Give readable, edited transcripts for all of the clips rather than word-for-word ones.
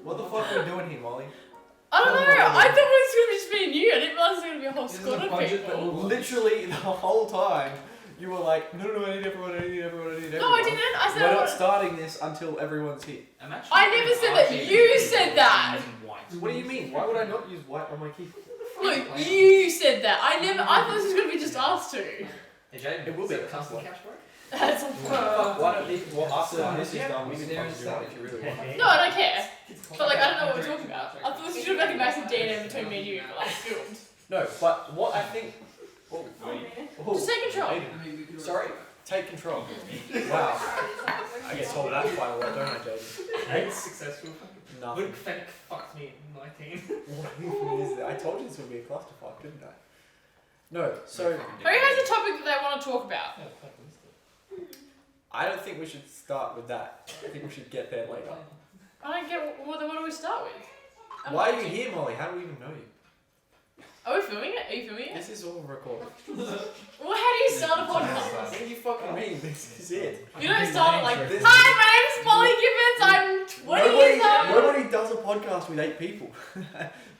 What the fuck are we doing here, Molly? I don't know. I thought it was going to be just me and you. I didn't realize it was going to be a whole squad of people. Literally the whole time, you were like, no, I need everyone, I need everyone. No, I didn't. I said we're not starting this until everyone's here. I never said that. You said that. What do you mean? Why would I not use white on my key? Look, you said that. I thought this was going to be just us two. Hey Jaden, it will be a custom couch work? That's a why don't we, after this is done, we can talk if you really want. No, I don't care. But like, I don't know what we're talking about. I thought this was like a massive DNA between me and you, but like filmed. No, but what I think. Just take control. Sorry, take control. Wow. I get told that quite a lot, don't I, Jaden? Hey, successful. Nothing. Luke Fennick fucked me at 19. What even is that? I told you this would be a clusterfuck, didn't I? No, so. Who has a topic that they want to talk about? I don't think we should start with that. I think we should get there later. I don't get what do we start with? Why are you here, Molly? How do we even know you? Are we filming it? Are you filming it? This is all recorded. Well, how do you start a podcast? What do you fucking mean? This is it. You don't start it like, hi, my name's Molly Gibbons, I'm 20 years old. Nobody does a podcast with 8 people.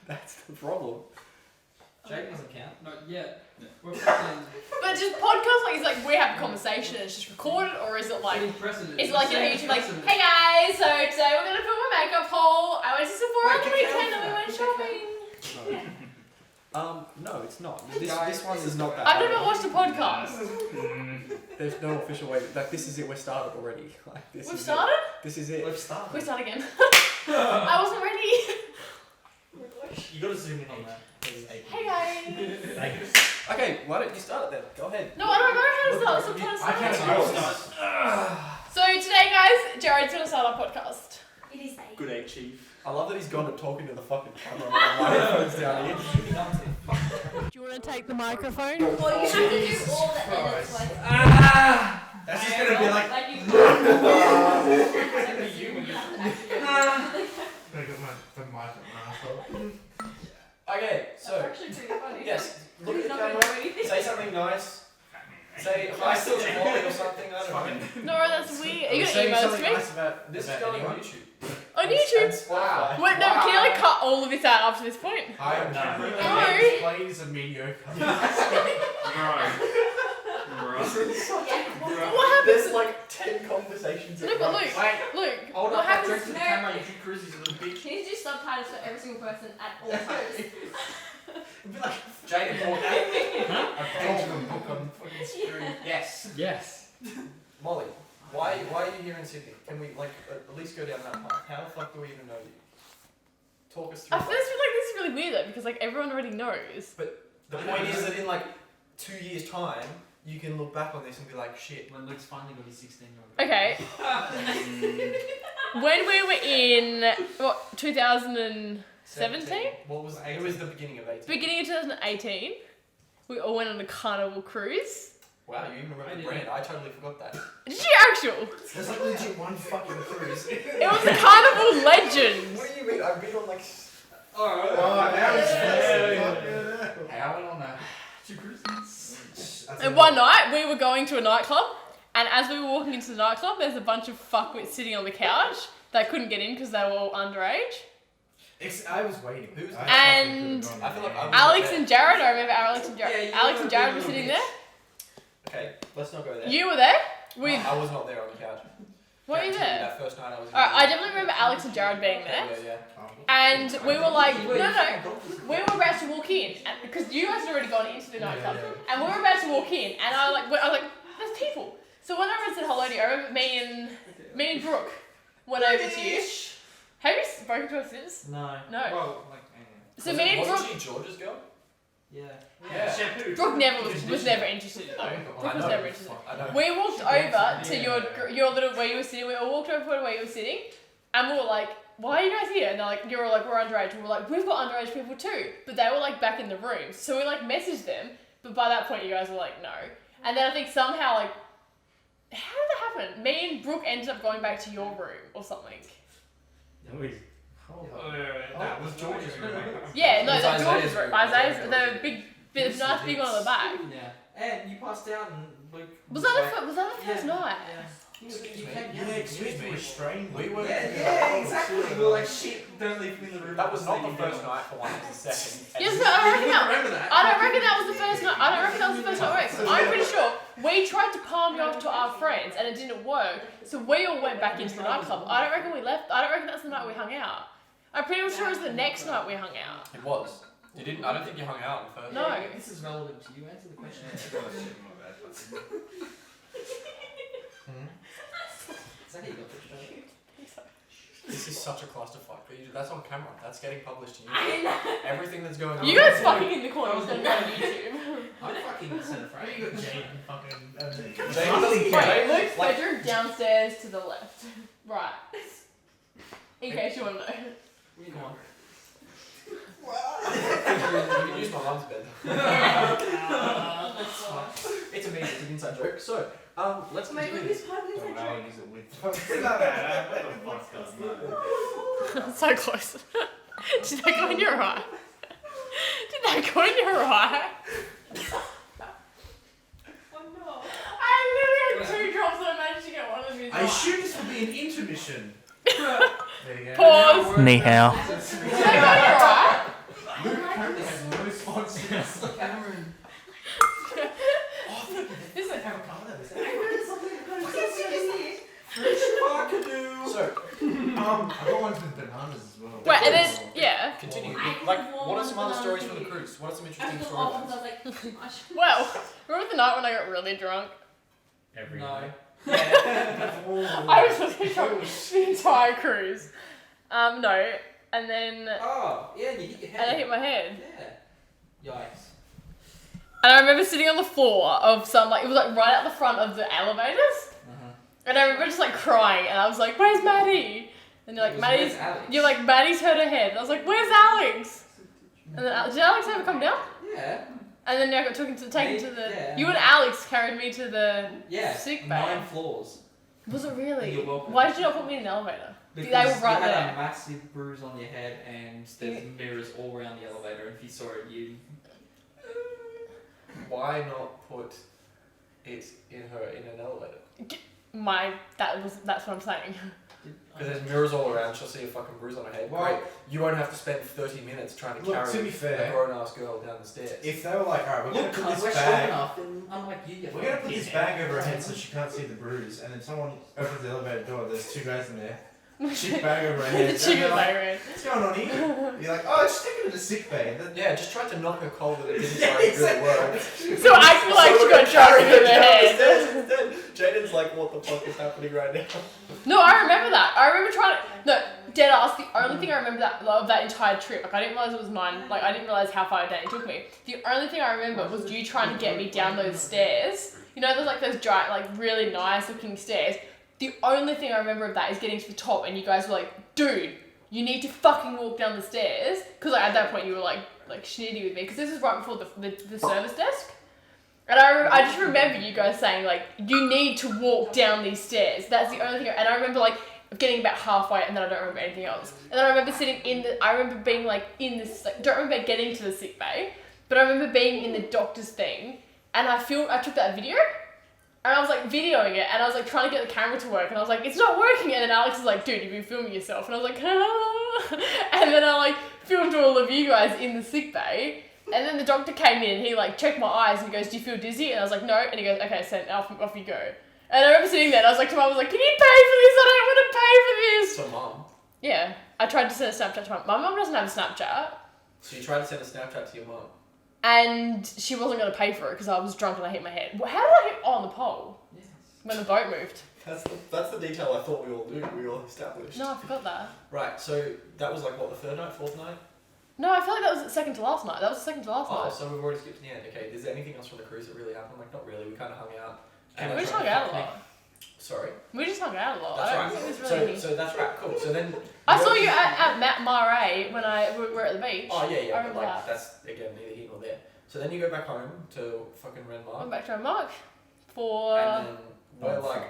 That's the problem. Jake doesn't count. Not yet. We're But just podcast like, is like we have a conversation and it's just recorded, or is it like, is it like on YouTube like, hey guys, so today we're gonna film a makeup haul. I went to Sephora on the weekend and we went shopping. No, it's not. This one is not that. I've never watched a podcast. There's no official way. Like this is it. We're started already. Like this. We've started? This is it. We've started. We start again. I wasn't ready. You gotta zoom in on that. Hey guys. Okay, why don't you start it then? Go ahead. No, I don't know how to start. So I'm trying to start. I can't start. So today, guys, Jared's gonna start our podcast. It is a Good egg, chief. I love that he's gone to talking to the fucking camera with the microphones down here. Do you want to take the microphone? Well, you have to do all the edits like. That's just gonna be like. Okay, so Actually, pretty funny. yes, look at the Not camera. gonna do anything. Say something nice. Say hi, still Molly or something. I don't know. No, that's weird. Are you gonna Say email this something to me? nice about this is going on YouTube. On YouTube? And Spotify. Wait, no, can you like cut all of this out after this point? I am No. plays a mediocre. What happens? There's like 10 conversations. No, but look, Hold what up that happens? drink to the camera, you shoot cruises, little bitch. Can you do subtitles for every single person at all times? It'd be like Jaden, a page of a book on fucking screen. yes. Yes. Molly, why are you here in Sydney? Can we like at least go down that path? How the fuck do we even know you? Talk us through. I feel like this is really weird though, because like everyone already knows. The point is that in like 2 years' time, you can look back on this and be like, shit. When Luke's finally got his 16-year-old. Okay. When we were in, what, 2017? What was it? Was the beginning of 18. Beginning of 2018, we all went on a carnival cruise. Wow, you even remember the brand. I totally forgot that. Did you actual? There's like legit one fucking cruise. It was the Carnival Legends. What do you mean? I've been on like. Alright. Now it's Hey, I went on 2 cruises. And one night, we were going to a nightclub, and as we were walking into the nightclub, there's a bunch of fuckwits sitting on the couch that couldn't get in because they were all underage. I was waiting. Who was that? And I feel like I was Alex there. and Jared, I remember Alex and Jared. Yeah, Alex and Jared were sitting there. Okay, let's not go there. You were there with. I was not there on the couch. Were you there? That first night I was. Alright, I definitely remember Alex and Jared being there. Yeah. And we were like, no, we were about to walk in, because you guys had already gone into the nightclub, and we were about to walk in, and I was like, there's people. So when I said hello to you, I remember me and Brooke went over to you. Have you spoken to us since? No. No. Well, like, So me and Brooke. Wasn't she George's girl? Yeah. Shampoo. Brooke was never interested in though. Brooke was never interested. We walked over to your little where you were sitting. We all walked over to where you were sitting, and we were like, "Why are you guys here?" And they're like, "You were like, we're underage." And we're like, "We've got underage people too," but they were like back in the room. So we like messaged them, but by that point you guys were like, "No." And then I think somehow like, how did that happen? Me and Brooke ended up going back to your room or something. That was George's room. Yeah, no, It was that's George's Isaiah's room. room. Isaiah's the nice big one on the back. Yeah. And you passed out and Luke. Was that the first night? Yeah. Excuse me. Restrained. We were. Yeah, exactly. We were like, shit, don't leave me in the room. That was not the first night for one, it was the second. Yes, but I reckon that. Remember that? I don't reckon that was the first night. I don't reckon that was the first night. I'm pretty sure we tried to palm you off to our friends and it didn't work. So we all went back into the nightclub. I don't reckon we left. I don't reckon that's the night we hung out. I'm pretty sure it was the next night we hung out. It was. You didn't. I don't think you hung out on the first. No. night. This is relevant to you. Answer the question. Is that how you got pushed over? This is such a clusterfuck. But that's on camera. That's getting published to I YouTube. know. Everything that's going on. You guys fucking in the corner is gonna go on YouTube. I'm fucking center frame. You got Jane fucking. Jane doesn't Wait, care. Luke's bedroom downstairs to the left. Right. In case you want to know. Come on. You can use my mum's bed. It's amazing. It's an inside joke. So, let's Wait, continue. this part is So close. Did that go in your eye? Did that go in your eye? Oh no. I literally had 2 drops and I managed to get one of these. I assume this would be an intermission. There you go. Pause. Ni hao. Did that go in your eye? Luke apparently has no responses. Cameron. This is Have a comment of this. I heard something kind of seriously. So, I got one with bananas as well. Wait, and then, yeah. continue. I have Like, one what are some other banana stories from the cookie. cruise? What are some I interesting feel awful because I storylines? was like, too much. Well, remember the night when I got really drunk? Every No. night. I was really drunk the entire cruise. No. And then, Oh, yeah, you hit your and I head. hit my head. Yeah. Yikes. And I remember sitting on the floor of some, like, it was like right at the front of the elevators. And I remember just like crying, and I was like, "Where's Maddie?" And you're like, "Maddie's." You're like, "Maddie's hurt her head." And I was like, "Where's Alex?" And then did Alex ever come down? Yeah. And then I got taken to the. Yeah. You and Alex carried me to the Yeah. sick bay. 9 floors. Was it really? You're welcome. Why did you not put me in an elevator? Because They were right you had there. a massive bruise on your head, and there's mirrors all around the elevator. And if you saw it, you. Why not put it in an elevator? That's what I'm saying. Because there's mirrors all around. She'll see a fucking bruise on her head. Well- Great. You won't have to spend 30 minutes trying to Look, carry to be a fair, grown-ass girl down the stairs. if they were like, alright, we're Look, gonna put we're this strong bag, enough, and unlike you, we're gonna put this bag over her head so she can't see the bruise, and then someone opens the elevator door, there's 2 guys in there, big bag over her head, and She they're was like, like, what's going on here? You're like, oh, just take her to the sick bay. Then, Yeah, just tried to knock her cold and it didn't yeah, really exactly. work. So I feel like she got drunk in the head. Jaden's like, what the fuck is happening right now? No, I remember that. I remember trying to. No, dead ass. The only thing I remember of that entire trip, like I didn't realize it was mine. Like I didn't realize how far down it took me. The only thing I remember was you trying to get me down those stairs. You know, there's like those giant, like really nice looking stairs. The only thing I remember of that is getting to the top, and you guys were like, "Dude, you need to fucking walk down the stairs." Because like at that point you were like schnitty with me. Because this is right before the service desk. And I just remember you guys saying, like, you need to walk down these stairs. That's the only thing. And I remember, like, getting about halfway, and then I don't remember anything else. And then I remember I remember being, like, in this, like, don't remember getting to the sick bay, but I remember being in the doctor's thing, and I took that video, and I was, like, videoing it, and I was, like, trying to get the camera to work, and I was like, it's not working. And then Alex was like, dude, you've been filming yourself. And I was like, ah. And then I, like, filmed all of you guys in the sick bay. And then the doctor came in and he like checked my eyes and he goes, "Do you feel dizzy?" And I was like, "No." And he goes, "Okay, send off you go." And I remember sitting there and I was like to Mum, I was like, "Can you pay for this? I don't want to pay for this." So mum. Yeah, I tried to send a Snapchat to my mum. Doesn't have a Snapchat. So you tried to send a Snapchat to your mum. And she wasn't going to pay for it because I was drunk and I hit my head. How did I hit on the pole? Yes. When the boat moved. That's the detail I thought we all knew. We all established. No, I forgot that. Right. So that was like what, the 3rd night, 4th night? No, I feel like that was the second to last night. That was the second to last Oh, night. so we've already skipped to the end. Okay. Is there anything else from the cruise that really happened? Like not really. We kind of hung out. And We I just tried hung to out a fuck lot. Sorry. We just hung out a lot. That's I don't right. think it was really So that's right. Cool. So then. I saw you at Matt Marais when we were at the beach. Oh yeah, I yeah. But remember like that. that's again neither here nor there. So then you go back home to fucking Went Renmark, back to our mark for and then we're like,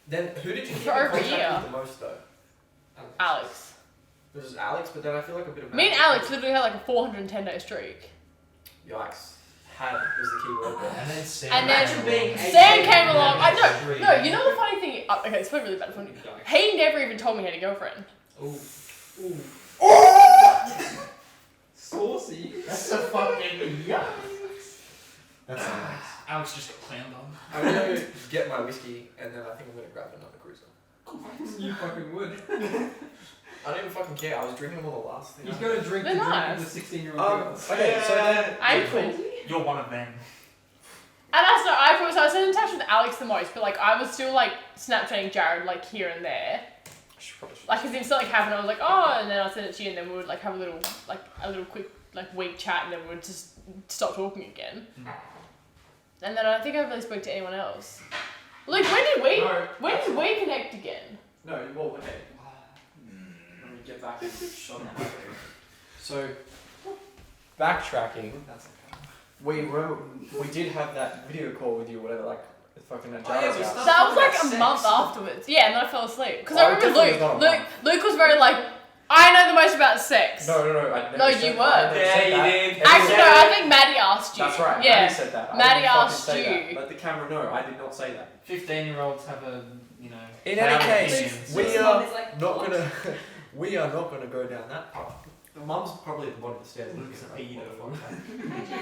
then who did you keep For in over a contact year. with the most though? Alex. It was Alex, but then I feel like a bit of. Me and Alex literally had like a 410-day streak. Yikes. Had was the key word there. And then Sam. And then Imagine being Sam 18 came along. I and know. No, you know the funny thing. Okay, it's probably really bad. Funny. He never even told me he had a girlfriend. Ooh. Saucy. That's a fucking yuck. That's nice. Alex just got clowned on. I'm gonna get my whiskey and then I think I'm gonna grab another cruiser. You fucking would. I don't even fucking care. I was drinking them all the last thing. He's got to drink They're to drink nice. with the 16-year-old girls. Okay, so then I'm cool. You're one of them. And that's not, I was in touch with Alex the most, but like I was still like Snapchatting Jared like here and there. Like as if something happened, I was like, oh, and then I sent it to you, and then we would like have a little quick like week chat, and then we would just stop talking again. And then I think I really spoke to anyone else. Like when did we connect again? No, well, okay. Let me get back in shot on that. So, backtracking. That's We did have that video call with you, whatever, like fucking at Oh, yeah, Jared's we house. started- That was like Sex. a month afterwards. Yeah, and then I fell asleep. Because Oh, I remember definitely not a month. Luke was very like, I know the most about sex. No, I never No, said you that. were. I never Yeah, said you that. did. Everyone Actually, said no, that. I think Maddie asked you. That's right. Yeah. Maddie said that. Maddie I didn't fucking asked say you. That. Let the camera know. I did not say that. 15-year-olds have a, you know. In loud any case, opinions. we His are mum is like, not "What?" gonna. We are not gonna go down that path. The mum's probably at the bottom of the stairs. Luke's a pedo.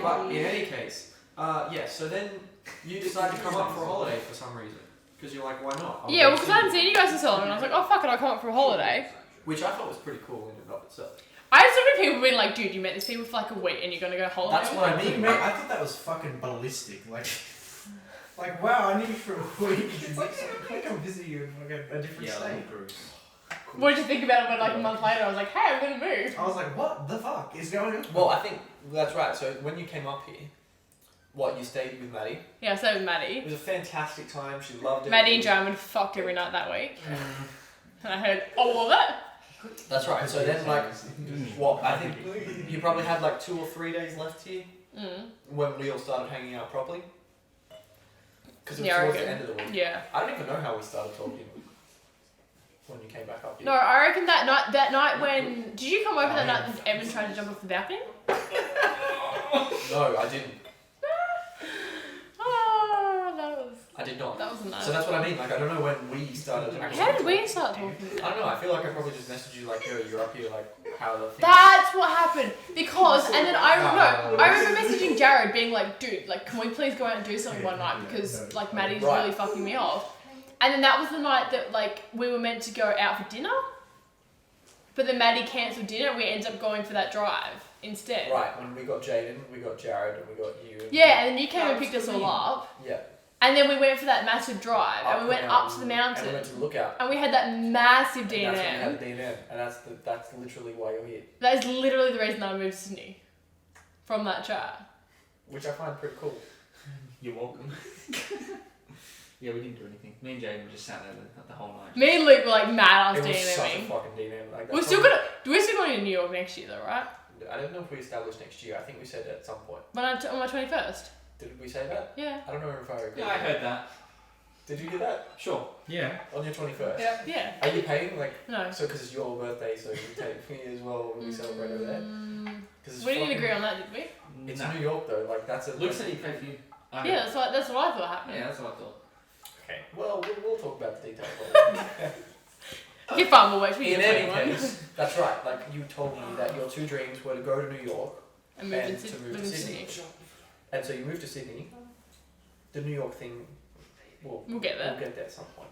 But in any case, yeah. So then you decided to come up for a holiday for some reason, because you're like, why not? I'll Yeah, go well, because see I hadn't you. seen you guys in so long, and I was like, oh fuck it, I'll come up for a holiday. Which I thought was pretty cool in and of itself. I had so many people being like, dude, you met these people for like a week, and you're gonna go holiday. That's what I mean. Mate, I thought that was fucking ballistic. Like wow, I need you for a week. It's like I come visit you in like a different state. What did you think about it when like a month later I was like, hey, I'm gonna move? I was like, what the fuck is going on? Well, I think that's right. So when you came up here, you stayed with Maddie. Yeah, so with It Maddie. was a fantastic time. She loved it. Maddie and Jared fucked every night that week. And I heard all of it. That's right. So then, like, I think you probably had like 2 or 3 days left here when we all started hanging out properly. Because it was Yeah, I towards the reckon. end of the week. Yeah. I don't even know how we started talking when you came back up here. No, I reckon that night when... Did you come over that night when Evan tried to jump off the balcony? No, I didn't. Oh, I did not. that was nice. So that's what I mean. Like, I don't know when we started. How did we start talking? I don't know. I feel like I probably just messaged you like, "Yo, you're up here. Like, how are the things?" That's what happened. Because, and then I remember messaging Jared being like, dude, like, can we please go out and do something one night? Because, like, Maddie's Right. really fucking me off. And then that was the night that, like, we were meant to go out for dinner. But then Maddie cancelled dinner and we ended up going for that drive instead. Right. When we got Jaden, we got Jared, and we got you. And Yeah, and then you came and picked us all up. Yeah. And then we went for that massive drive. Up And we the went up to the mountain. And we went to the lookout. And we had that massive And that's when we D&M. had the D&M, and that's literally why you're here, That is literally the reason I moved to Sydney. From that chat. which I find pretty cool. You're welcome. Yeah, we didn't do anything. Me and Jane were just sat there the whole night. Me and Luke were like mad ass It was such a D&Ming. fucking D&M. Like, We're that's still probably- we're still going to New York next year though, right? I don't know if we established next year. I think we said at some point. On my 21st. Did we say that? Yeah. I don't know if I agreed. Yeah, I heard that. Did you hear that? Sure. Yeah. On your 21st? Yeah. Are you paying? Like, No. so because it's your birthday, so you take me as well when we celebrate over there? Cause it's We didn't fucking- agree on that, did we? It's Nah. New York though, like that's a... Luke said he'd pay for you. Yeah, that's what I thought happened. Yeah, that's what I thought. Okay, well, we'll talk about the details later. You're fine, we'll wait for you In to any 21. case, that's right, like you told me that your 2 dreams were to go to New York, And move and in to Sydney. move Live to in Sydney. Sydney. And so you moved to Sydney. The New York thing, We'll get we'll there. get there at some point.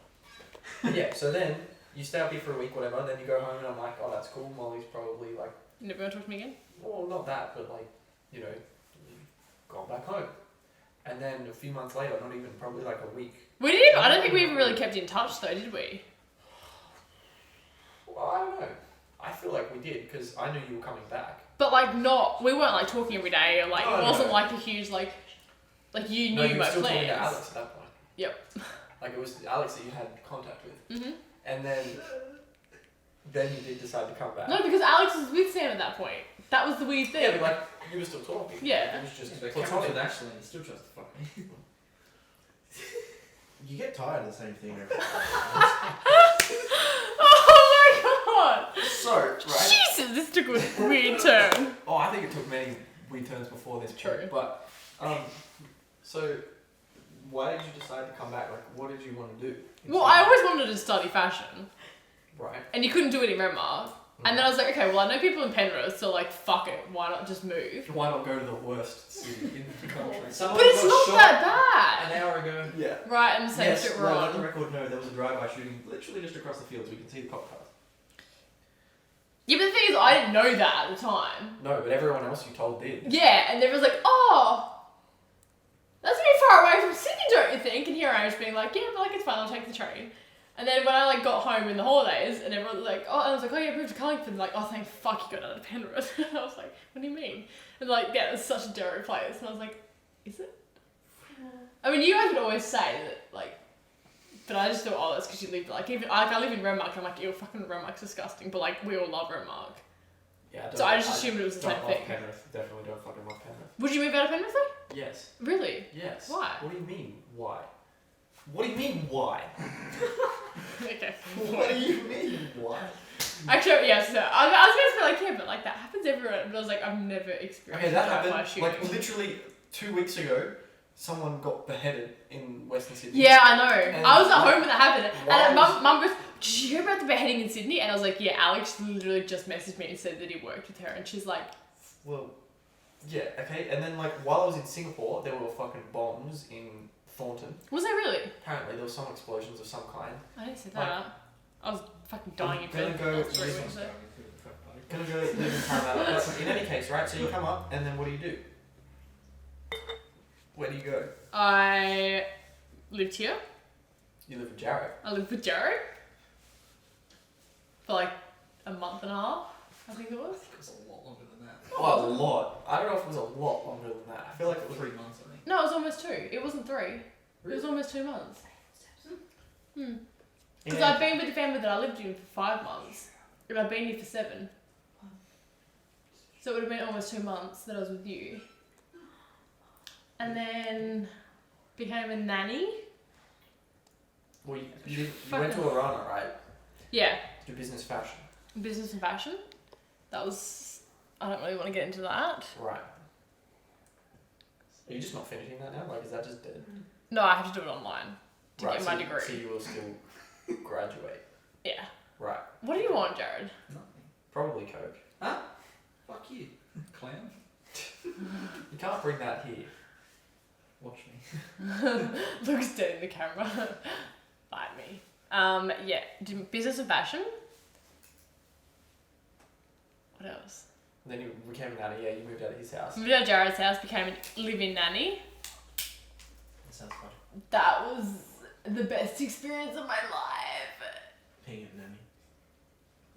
But yeah, so then you stay up here for a week, whatever, and then you go home and I'm like, oh, that's cool. Molly's probably like, You never want to talk to me again? well, not that, but like, you know, you've gone back home. And then a few months later, not even, probably like a week. We didn't even, I don't think we even really kept in touch though, did we? Well, I don't know. I feel like we did, because I knew you were coming back. But like we weren't like talking every day or like No, it wasn't no. like a huge like you knew No, you were my still talking to plans. Alex at that point. Yep. Like it was Alex that you had contact with. Mhm. And then you did decide to come back. No, because Alex was with Sam at that point. That was the weird thing. Yeah, but like you were still talking. Yeah. It was just But platonic. Cameron's with Ashley and he still tries to fuck me. You get tired of the same thing every time. Oh my god! So, right? Jesus, this took a weird turn. Oh, I think it took many weird turns before this. True. point, But, so why did you decide to come back? Like, what did you want to do? Well, I always wanted to study fashion, Right. and you couldn't do it in Renmark. And then I was like, okay, well I know people in Penrith, so like fuck it, why not just move? Why not go to the worst city in the country? Someone But it's got not shot that bad. an hour ago. Yeah. Right, I'm saying Yes, shit no, let the wrong. record know there was a drive-by shooting literally just across the fields. We can see the cop cars. Yeah, but the thing is, I didn't know that at the time. No, but everyone else you told did. Yeah, and everyone's like, oh, that's a bit far away from Sydney, don't you think? And here I am just being like, yeah, but like it's fine, I'll take the train. And then when I like got home in the holidays, and everyone was like, oh, and I was like, oh yeah, moved to Carlingford. Like, oh, thank fuck you got out of Penrith. And I was like, what do you mean? And like, yeah, it's such a dirty place. And I was like, is it? I mean, you guys would always say that, like, but I just thought, oh, that's because you live like even like I live in Renmark. I'm like, ew, fucking Renmark's disgusting. But like, we all love Renmark. Yeah. So I just assumed it was the same don't thing. love Penrith. Definitely don't fucking love Penrith. Would you move out of Penrith though? Yes. Really? Yes. Why? What do you mean? Why? What do you mean? Why? Okay. What do you mean? Why? Actually, yeah. So I was going to be like, yeah, but like that happens everywhere. But I was like, I've never experienced Okay, that drive-by happened. shooting. Like literally 2 weeks ago, someone got beheaded in Western Sydney. Yeah, I know. And I was at home when that happened. while And mum goes, did you hear about the beheading in Sydney? And I was like, yeah, Alex literally just messaged me and said that he worked with her. And she's like, Well, yeah, okay. And then like while I was in Singapore, there were fucking bombs in Thornton. was there really? Apparently, there were some explosions of some kind. I didn't see that. I was fucking dying in Gonna bed. go Last 3 listen. weeks ago. Gonna go live in Parramatta. But in any case, right? So you come up, and then what do? Where do you go? I lived here. You live with Jared. I lived with Jared for like a month and a half, I think it was. It was a lot longer than that. Oh, a lot. I don't know if it was a lot longer than that. I feel like it was 3 months, I think. No, it was almost 2. It wasn't 3. It was almost 2 months. Because I've been with the family that I lived in for 5 months, and I've been here for 7. So it would have been almost 2 months that I was with you. And then became a nanny. Well, you went to Arana, right? Yeah, To do business fashion. business and fashion. That was, I don't really want to get into that. Right. Are you just not finishing that now? Like, is that just dead? No, I have to do it online to Right, get so my you- degree. So you will still graduate. Yeah. Right. What do you want, Jared? Nothing. Probably Coke. Fuck you, clown. You can't bring that here. Watch me. Luke's dead in the camera. Bite me. Yeah, business and fashion. What else? Then you became a nanny. Yeah, you moved out of his house. Moved out of Jared's house, became a live-in nanny. That sounds fun. That was the best experience of my life. Paying it, nanny.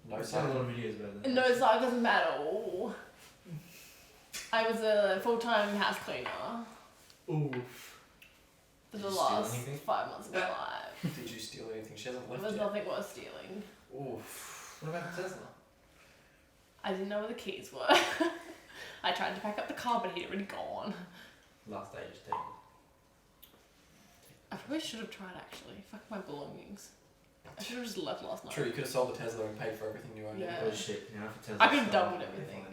No I've seen a lot son. of videos about that. No sarcasm at all. I was a full-time house cleaner Ooh. for Did the you steal last anything? 5 months of my life. Did you steal anything? She hasn't There left was yet. nothing worth stealing. Oof. What about the Tesla? I didn't know where the keys were. I tried to pack up the car, but he'd already gone. Last day, just take it. I probably should have tried actually. Fuck my belongings. I should have just left last night. True, you could have sold the Tesla and paid for everything you owned. Yeah. Oh shit, now for Tesla. I could have doubled everything.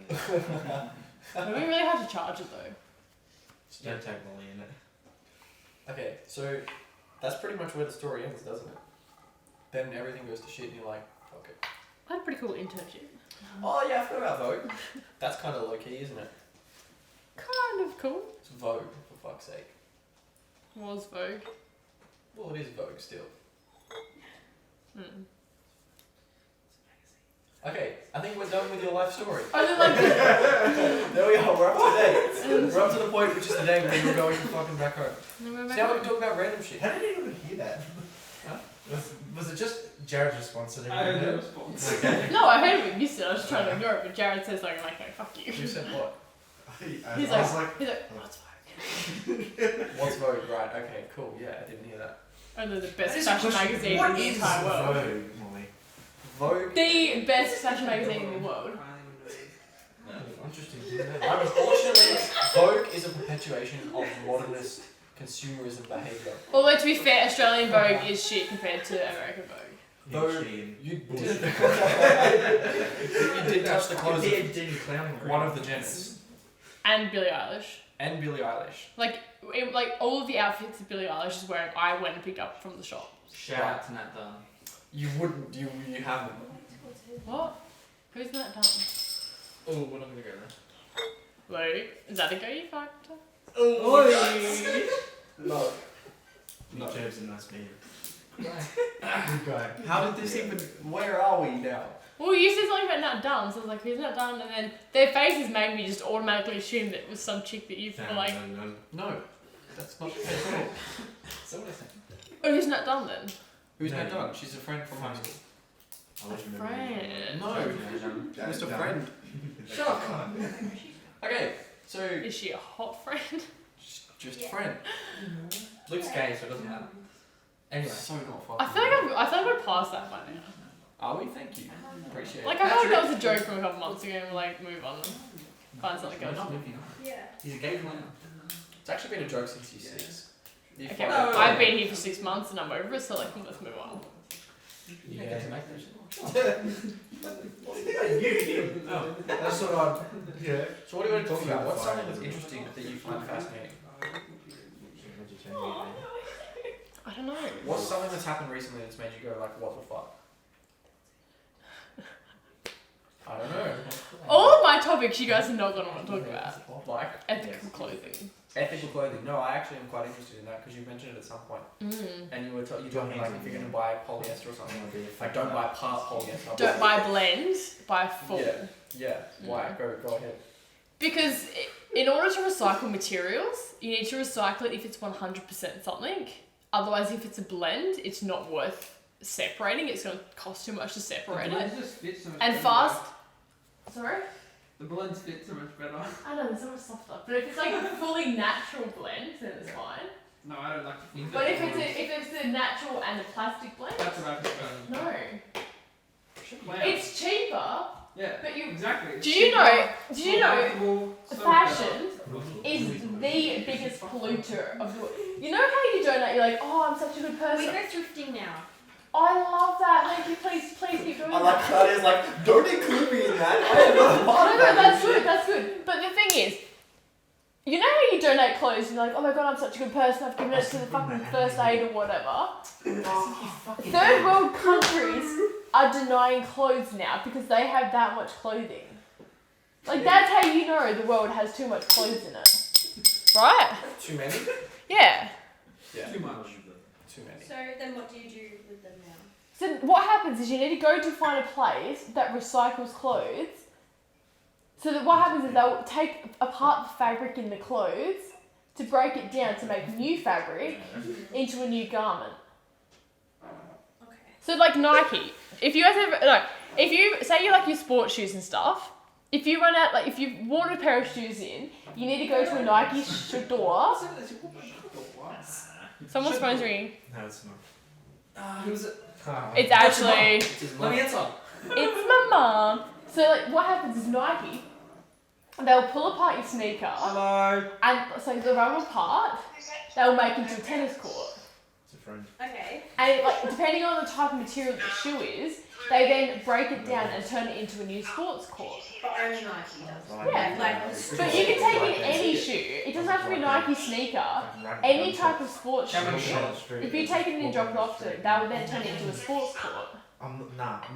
But we really had to charge it though. Just don't take Molly in it. Okay, so that's pretty much where the story ends, doesn't it? Then everything goes to shit and you're like, fuck it. I had a pretty cool internship. Oh yeah, I forgot about Vogue. That's kind of low key, isn't it? Kind of cool. It's Vogue, for fuck's sake. Was Vogue. Well, it is Vogue still. Mm. Okay, I think we're done with your life story. I did like There we are, we're up to date. We're up to the point which is the day when we're going fucking back home. So now we can talk about random shit. How did anyone hear that? Huh? Was it just Jared's response that I heard everyone the heard? response. Okay. No, I heard we missed it. I was trying to ignore it, but Jared says something like, no, fuck you. You said what? He's I was like, He's like, what's Vogue? What's Vogue? Right, okay, cool. Yeah, I didn't hear that. Only the that best is a fashion question. magazine What in the is entire world. Vogue, Molly? Vogue? The best fashion magazine in the world. Interesting. Unfortunately, Vogue is a perpetuation of modernist consumerism behaviour. Although to be fair, Australian Vogue is shit compared to American Vogue. Though Sheen. you Bullshit. did, you did touch the clothes Compared of to clown one of the Jenners And Billie Eilish. and Billie Eilish. Like all of the outfits that Billie Eilish is wearing, I went and picked up from the shop. Shout out to Nat Dunn. You wouldn't, you haven't. What? Who's that done? Oh, we're not gonna go there. Luke, is that a go you fucked? Oh, No. Nick Job's a nice man. no. Good guy. How did this even? Where are we now? Well, you said something about not done, so I was like, who's not done? And then their faces made me just automatically assume that it was some chick that you were like, No, that's not the case at all. Someone is saying. oh, who's not done then? Who's No. not done? She's a friend from high school. I wish you Friend. No, just a friend. Shut up. Okay, so Is she a hot friend? just a friend. Luke's gay, so it doesn't matter. Anyway. So not fun. I feel like we're past that by now. Are we? Thank you. Appreciate it. Like, I feel like that was a joke from a couple months ago and we're like, move on and find something We're else. not moving on. Yeah. He's a gay man. It's actually been a joke since year 6. You Okay, find well, it- I've been here for 6 months and I'm over it, so like, let's move on. You don't get to make those. Oh, that's what I. Yeah. So what do you want to talk about? What's something that's interesting that you find fascinating? I don't know. What's something that's happened recently that's made you go like, what the fuck? I don't know. All of my topics you guys are not going to want to talk about. Like Ethical clothing. ethical clothing. No, I actually am quite interested in that because you mentioned it at some point, and you were you told me like if you're gonna buy polyester or something, like don't buy part polyester. Don't buy blend, buy full. Yeah. Yeah. Why? Go ahead. Because in order to recycle materials, you need to recycle it if it's 100% something. Otherwise, if it's a blend, it's not worth separating. It's going to cost too much to separate it. just fit so much And better. fast. Sorry? The blends fit so much better. I know, there's so much softer. But if it's like a fully natural blend, then it's fine. No, I don't like to think. But if it's a natural and a plastic blend, That's what I prefer. no. Wow. It's cheaper, Yeah. but you. Exactly. Do you know? So Fashion is the biggest polluter of the. You know how you donate? You're like, oh, I'm such a good We person. go thrifting now. I love that. Thank you. Please keep doing I that. like how it is like, don't include me in that. I am not a part No, of no, that. that's good. That's good. But the thing is, you know how you donate clothes and you're like, oh my god, I'm such a good person. I've given it to the fucking first aid or whatever. Third world countries are denying clothes now because they have that much clothing. Like that's how you know the world has too much clothes in it, right? Too many? Yeah. Yeah. Too much. Too many. So then what do you do with them now? So what happens is you need to go to find a place that recycles clothes. So that what happens is they'll take apart the fabric in the clothes to break it down to make new fabric into a new garment. Okay. So like Nike, if you guys ever if you say you like your sports shoes and stuff, if you run out like if you've worn a pair of shoes in, you need to go to a Nike store. Someone's phone's ringing. No, it's not. Who's it? It's actually Let me answer. it's my mom. So like what happens is Nike, they'll pull apart your sneaker Hello. and so the rubber part they'll make into a tennis court. It's a friend. Okay. And like depending on the type of material the shoe is, they then break it down and turn it into a new sports court. But only Nike does. Yeah. Like, But you can take in any shoe. It doesn't have to be a Nike sneaker. Any type of sports shoe. If you take it in and drop it off to it, that would then turn it into a sports court. I'm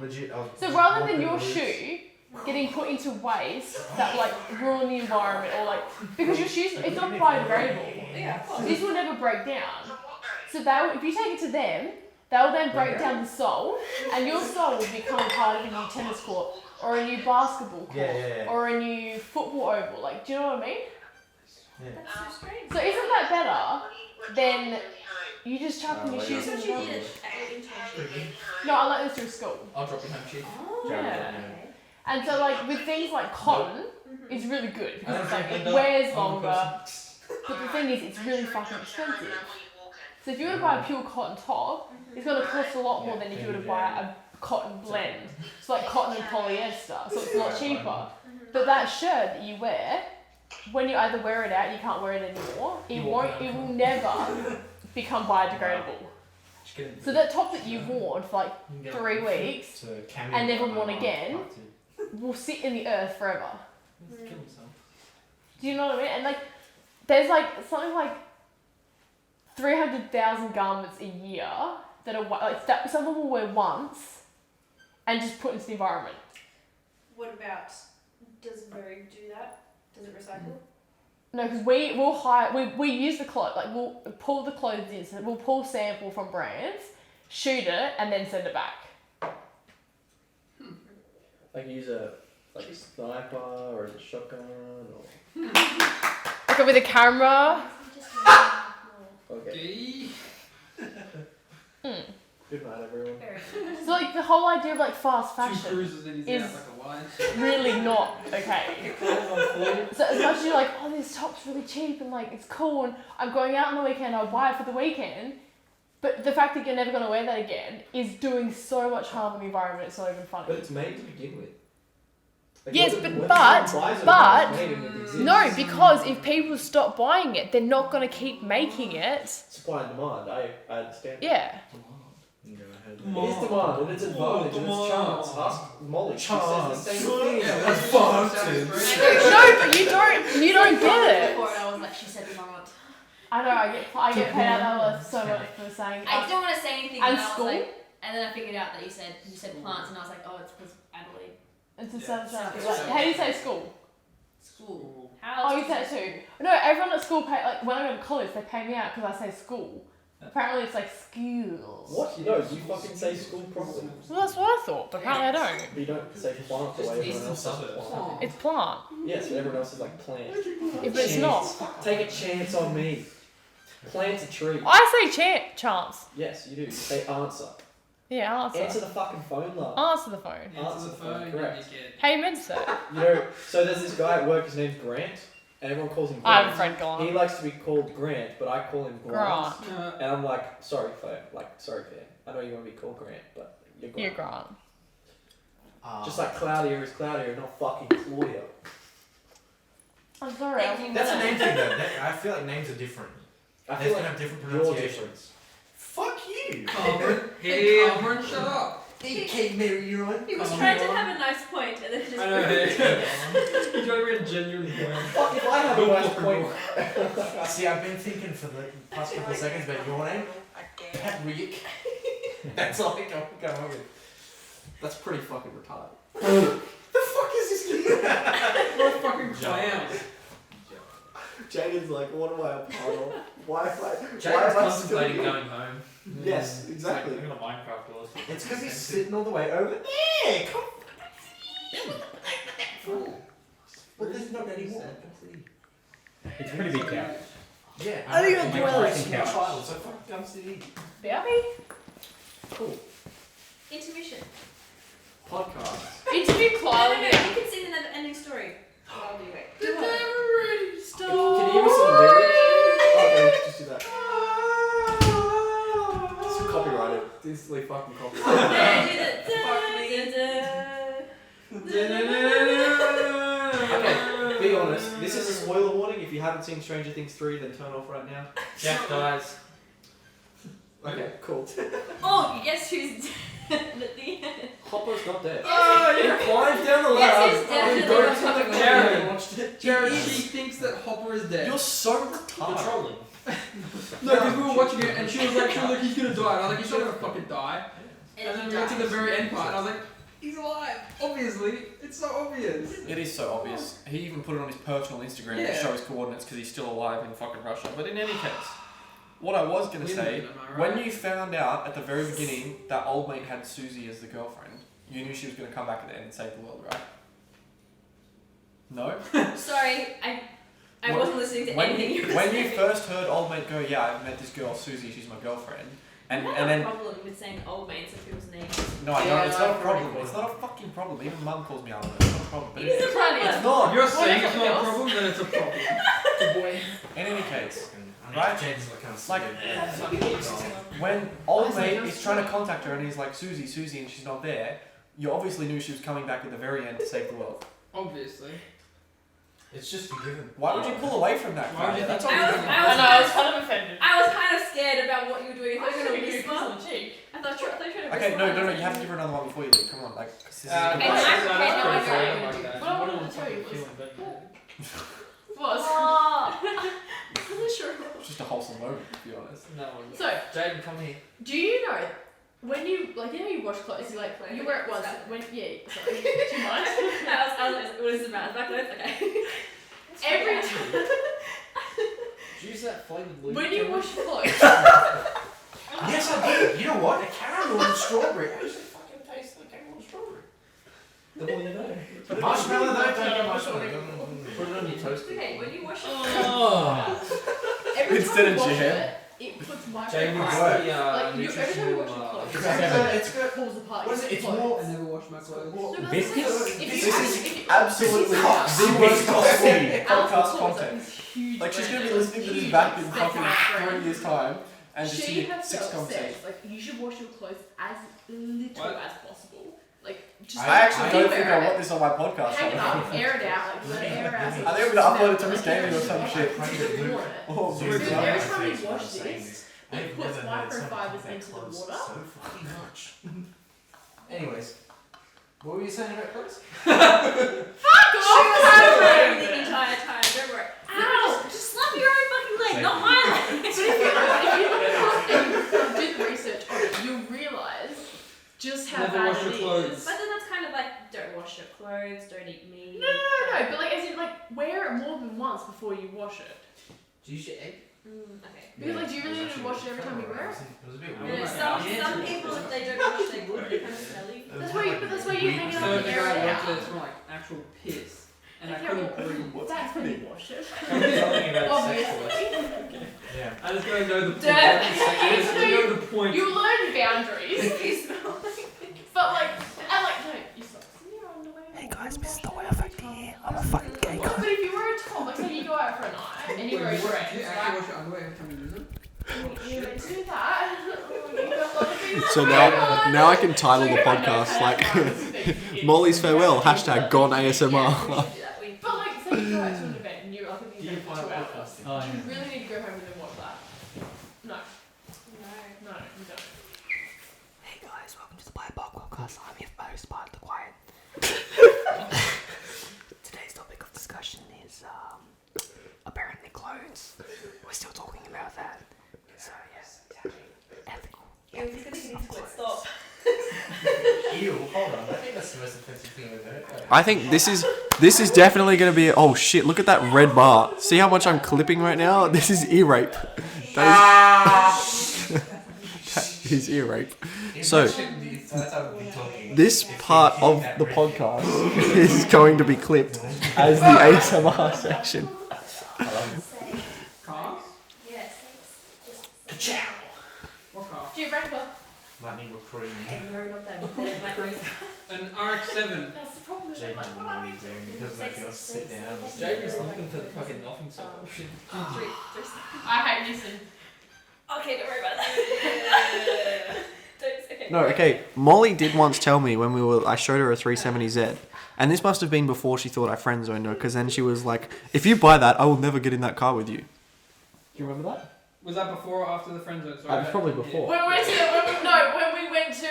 legit. So rather than your shoe getting put into waste that like ruin the environment or like because your shoes it's not biodegradable. yeah, of course. This will never break down. So they will, if you take it to them, they'll then break down the sole and your sole will become part of a new tennis court or a new basketball court or a new football oval. Like, do you know what I mean? That's so strange. So isn't that better than you just chucking your shoes in That's the what you rubbish? did at your internship. No, I learned this through school. I'll drop you home, chief. Oh, Yeah. okay. And so like with things like cotton, it's really good because it's like it wears longer. But the thing is, it's really fucking expensive. So if you were to buy a pure cotton top, it's going to cost a lot more than if you were to buy a cotton blend. It's like cotton and polyester, so it's a lot cheaper. But that shirt that you wear, when you either wear it out, you can't wear it anymore. It will never become biodegradable. So that top that you've worn for like 3 weeks and never worn again will sit in the earth forever. Kill himself. Do you know what I mean? And like, there's like something like 300,000 garments a year that are like that someone will wear once and just put into the environment. But does Vogue do that? Does it recycle? No, because we'll hire, we use the clothes, like we'll pull the clothes in, so we'll pull sample from brands, shoot it, and then send it back. Like use a sniper or a shotgun or. Okay, with a camera. Okay. Mm. Good night, everyone. So like the whole idea of like fast Two fashion cruises in his is out like a wine. really not okay. So as much as you're like, oh, this top's really cheap and like it's cool and I'm going out on the weekend, I'll buy it for the weekend. But the fact that you're never going to wear that again is doing so much harm on the environment, it's not even funny. But it's made to begin with. Like, Yes, when but- someone buys it, but- it's made and it exists. No, because if people stop buying it, they're not going to keep making it. Supply and demand, I understand. Yeah. It is demand, and it's advantage, and it's chance. Ask Molly, she says the same thing. Yeah, That's that's No, but you don't get it. Before I was like, she said not. I know, I get paid out of so much for saying. I didn't want to say anything. And I was school? like, and then I figured out that you said plants, and I was like, oh, it's because Adelaide. It's a Yeah. sound. Like, how do you say school? School. Oh, you say it too. No, everyone at school pay, like when I go to college, they pay me out because I say school. Apparently it's like schools. What? You know, you fucking say school properly. Well, that's what I thought, but apparently I don't. But you don't say plant the way everyone else says plant. It's plant. Yes, but everyone else is like plant. Yeah, but it's not. Take a chance on me. Plant a tree. I say chance. Yes, you do. You say answer. Yeah, Answer answer. the fucking phone, love. Answer the phone. Answer the phone, you correct. dickhead. How you meant to say it? You know, so there's this guy at work, his name's Grant, and everyone calls him Grant. I have a friend He gone. likes to be called Grant, but I call him Grant. Grant. And I'm like, sorry, fam. Sorry, fam. I know you want to be called Grant, but you're Grant. You're Grant. Just like Cloudier is Cloudier, not fucking Claudia. I'm sorry. Thank you. That's a name thing though. I feel like names are different. I They feel can like have different you're pronunciations. different. Fuck you. Cameron, hey, Cameron, shut up. Hey, Kate Mary, you're on. He was Come trying to on. have a nice point, and then just. I know, hey. You're trying to be a genuine boy. Fuck if I have a nice point. See, I've been thinking for the past couple of seconds about your name. Patrick. That's all I can come up with. That's pretty fucking retarded. The fuck is this kid? What a fucking clown. Jaden's like, what am I a part of? Why am I? Jaden's why am I contemplating still going home. Yes, exactly. I'm gonna Minecraft or something. It's because he's sitting all the way over there. Come on. But there's not any more. It's a pretty big couch. Yeah. I think know. it's My well. wife's a child, so fuck come sit in. Baby. Cool. Intermission. Podcast. Interview No, Chloe. you can sing the ending story. I'll do it. Did they it. already Can you hear me some lyrics? Okay, just do that. It's copyrighted. Instantly fucking copyrighted. Okay, be honest. This is a spoiler warning. If you haven't seen Stranger Things 3, then turn off right now. Jack dies. Okay, cool. Oh, guess who's dead at the end? Hopper's not dead. Oh, He climbs down the Yes, ladder. he's definitely Go not to the fucking Jared dead. watched it. Jared, He she is. thinks that Hopper is dead. You're so retarded. trolling. No, because we were watching it and she was like, he's gonna die. And I was like, he's not gonna fucking die. And then we got to the very end part and I was like, he's alive. Obviously. It's so obvious. It is so obvious. He even put it on his personal Instagram to Yeah. show his coordinates because he's still alive in fucking Russia. But in any case, what I was going to say, Am I right? when you found out at the very beginning that old mate had Susie as the girlfriend, you knew she was going to come back at the end and save the world, right? No? Sorry, I wasn't listening to anything you were when saying. you first heard old mate go, yeah, I've met this girl Susie, she's my girlfriend, and I and have then a problem with saying old mates of people's names. no, I Yeah, don't. It's not a I've problem. already It's not a fucking problem. Even mum calls me out on it. It's not a problem. But It's a problem. it's not. If you're saying it's something not a else? problem, then it's a problem. In any case, Right? James like kind of like when old mate is trying to contact her and he's like Susie, Susie, and she's not there, you obviously knew she was coming back at the very end to save the world. Obviously. It's just forgiven. Why would you pull away from that? Why would you Claudia? That's think- all. I was kind of offended. I was kind of scared about what you were doing. I thought you were going to kiss whisper. on the cheek. I thought you were trying to Okay, whisper. no, you have to give her another one before you leave. Come on, like. 'cause this is Okay, good. I'm prepared, no, I know Like what you're that. gonna do. What I wanted to tell you was. I'm sure. It's just a wholesome moment, to be honest. No. So, Jaden, come here. do you know when you like you know you wash clothes? You like you wear it once when sorry too much. I was What is the math? Back left? Okay. Every time. Use that flavoured lube. When you wash your clothes. Yes, I did. You know what? A caramel and strawberry. How does it fucking taste like caramel and strawberry? The more you know. Marshmallow, though, don't get marshmallow. Put it on your toast. Okay, when you wash your Oh. Every Instead time of you wash jam. it puts Jamie, microplastics. what's Right. the Like, you, every time you wash your nutritional? clothes, It's good. it falls apart. What is it? It's more. I never wash my clothes. No, but This that's is- like, if this you is if you- absolutely this the is worst possible Al's podcast clothes, content. like, this huge Like she's gonna be brand, listening to this huge, back in like, fucking step 3 years time and just she see herself 6 conversations. says, like, you should wash your clothes as little What? as possible. Like, just I actually like, don't wear think I it, want this on my podcast. hang it right up, air it out, like, let it air out. I think I'm gonna upload it to Miss Gaming or some shit. Oh, Oh, so dude, every yeah. time you wash this, I've it puts never heard someone microfibers compare into the clothes water. So fucking much. Anyways, what were you saying about clothes? Fuck She was off! celebrating the entire time. Don't worry. Ow! Just slap your own fucking leg, not my leg. But if you look at it and do the research on it, you'll realise just how Never bad wash it your is. clothes. But then that's kind of like, don't wash your clothes, don't eat meat. No, but like, as in, like, wear it more than once before you wash it. Do you use your egg? Okay. Because, like, do you really need to wash it every time you wear it? It was a bit Oh weird. my Some people, if they don't wash their clothes, they're kind of smelly. That's why you hang it So up the and air guy it worked there out. smelled like actual piss. And I Yeah, couldn't well, breathe. That's when you wash it. I'm telling you about Obviously. Yeah. I just gotta know the point. Dude, I just gotta know the point. You learn boundaries. You smell like But like, I like, no, you stop. Hey guys, Mr. Wayfact here. I'm a fucking gay guy. But if you wear a top, like say you go out for a night and you wear a Do you dress, actually right? wash your underwear every time you use it? You don't do that. You got a lot of things So going on. now I can title the So I know podcast how like to do Molly's farewell hashtag gone Yeah, ASMR. we should do that. But like, say you go out to an event and you're like at the event for 2 hours. Oh, Do you yeah. really need to go home and then watch that? No, No. you don't. Hey guys, welcome to the Bio Podcast. I'm your host, Part of the Quiet. Today's topic of discussion is apparently clothes. We're still talking about that. So yes, ethical. Yeah, he's gonna get into it. Stop. Ew, hold on. I think that's the most offensive thing I've heard. I think this is definitely going to be. Oh shit! Look at that red bar. See how much I'm clipping right now? This is ear rape. That is ear rape. So this part of the podcast is going to be clipped as the ASMR section. Cars? Yes. What car? Do you wrangler? Lightning McQueen. No, not that. They're like An RX-7. That's the problem. Jake Like, what are we doing? because like you'll sit down. Jamie's looking for the fucking nothing solution. three. I hate listen. Okay, don't worry about that. Okay. No, okay. Molly did once tell me when I showed her a 370Z, and this must have been before she thought I friend zoned her, because then she was like, "If you buy that, I will never get in that car with you." Do you remember that? Was that before or after the friend zone? That was probably before. When we went to when we went to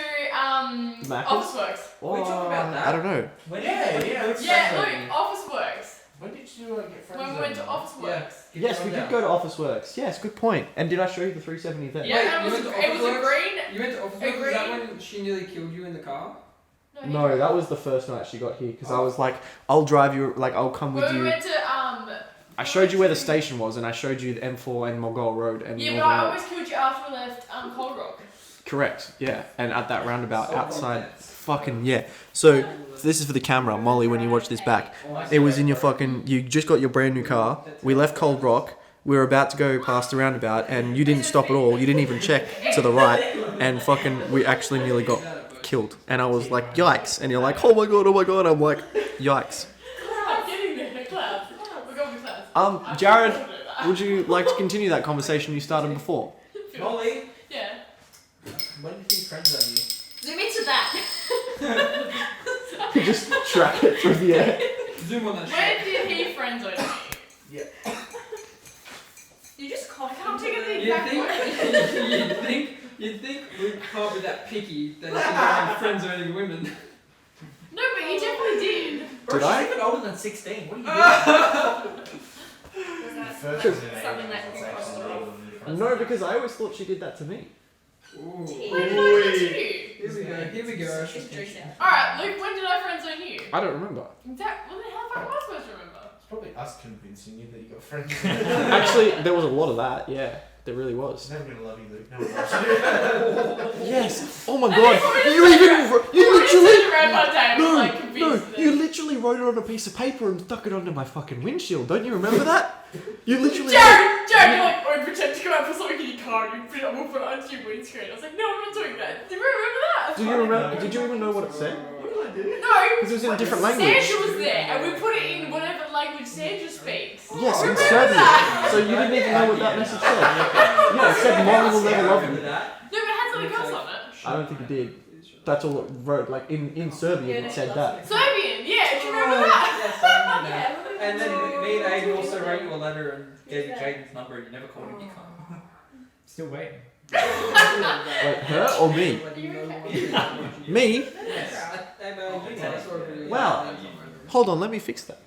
Macca's? Officeworks. What are we talking about that? I don't know. When Yeah, when yeah. let's Yeah, start look, Officeworks. When did you get friends? When we went to Officeworks. Yes, we did go to Officeworks. Yes, good point. And did I show you the 370 then? Yeah, Wait, and you it was went to a Officeworks? green. You went to office. Agreed. Was that when she nearly killed you in the car? No, that was the first night she got here, because I was like, I'll drive you, like, I'll come with When we you. went to I showed you where the station was, and I showed you the M4 and Mogol Road and Yeah, but Northern I Road. almost killed you after we left Cold Rock. Correct, yeah. And at that roundabout outside, fucking, yeah. So, this is for the camera, Molly, when you watch this back. It was in your fucking, you just got your brand new car, we left Cold Rock, we were about to go past the roundabout, and you didn't stop at all, you didn't even check to the right, and fucking, we actually nearly got killed. And I was like, yikes. And you're like, oh my god, I'm like, yikes. I'm getting there, Cloud. We're going with Cloud. Jared, would you like to continue that conversation you started before? Molly, Yeah. when did he friend zone you? Zoom into that. Just track it through the air. Zoom on that shit. When did he friend zone me? You just can't Can't take it the You'd exact word. you'd think we can't be that picky that she's around friend zoning women. No, but you definitely did. Bro, Did I? she's even older than 16. What are you doing? Was that First something that you crossed off? No, because I always thought she did that to me. Ooh. When did I friend zone you? Here we go. Just drink now. Alright, Luke, when did I friend zone you? I don't remember. That, well, then how the fuck am I supposed to remember? It's probably us convincing you that you got friends. Actually, there was a lot of that. Yeah, there really was. Never gonna love you, Luke. No one loves you. Yes. Oh my And god. then probably You just even like, you literally. around my day and was like No, convinced you literally wrote it on a piece of paper and stuck it onto my fucking windshield. Don't you remember that? You literally. Jared, you're like, oh, pretend to go out for something in your car and we'll put it onto your windscreen. I was like, no, I'm not doing that. Do you remember that? Do you remember? Did you even know what it said? What did I do? No. Because it was in a different language. Sandra was there and we put it in whatever language Sandra speaks. Yes, in Remember Serbian. that? So you didn't even know what that message said. Yeah, it said Molly will never love you. No, but it had something else on it. I don't think it did. That's all it wrote. Like in Serbian, it said that. Serbian, yeah, do you remember that? And then me and Aiden also wrote you a letter and gave you Jaden's number and you never called him, you can't. Still waiting. Wait, her or me? Are you okay? Me? Yes. Wow. Hold on, let me fix that.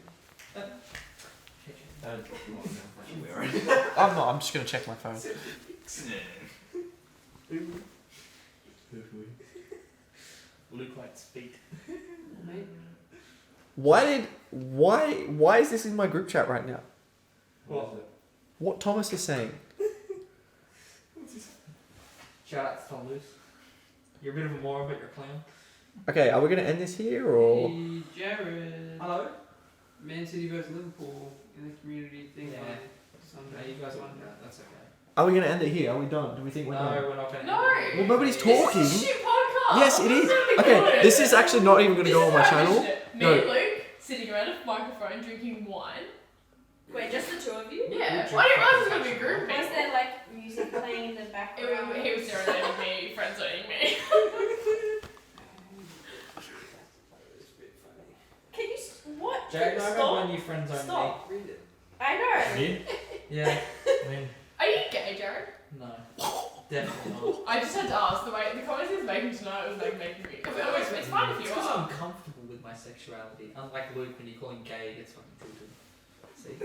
I'm not. I'm just gonna check my phone. Luke likes feet. Why is this in my group chat right now? What? What Thomas is saying? Shout out to Tom Luce. You're a bit of a moron, but you're a clown. Okay, are we gonna end this here or? Hey, Jared. Hello? Man City versus Liverpool in the community thing Yeah. on No, Sunday. you guys won that. That's okay. Are we gonna end it here? Are we done? Do we think we're done? No, we're not going to. No. Well, nobody's talking. This is a shit podcast. Yes, it is. It's Okay, good. this is actually not even gonna This go is on my how I channel. envisioned it. Me No. and Luke sitting around a microphone drinking wine. Wait, just the two of you? Yeah. I didn't realize it was going to be a group of Was people. there like music playing in the background? He was serenading me, friend zoning me. Can you what? Jaden, I Can you remember stop? when you friend zoned Stop. me. I know. Me? Yeah. I mean, Are you gay, Jared? No. Definitely not. I just had to ask. The comments he was making tonight was like making me. It's fine if It's you because are. I'm comfortable with my sexuality. Unlike Luke, when you call him gay, it's fucking tilted. See?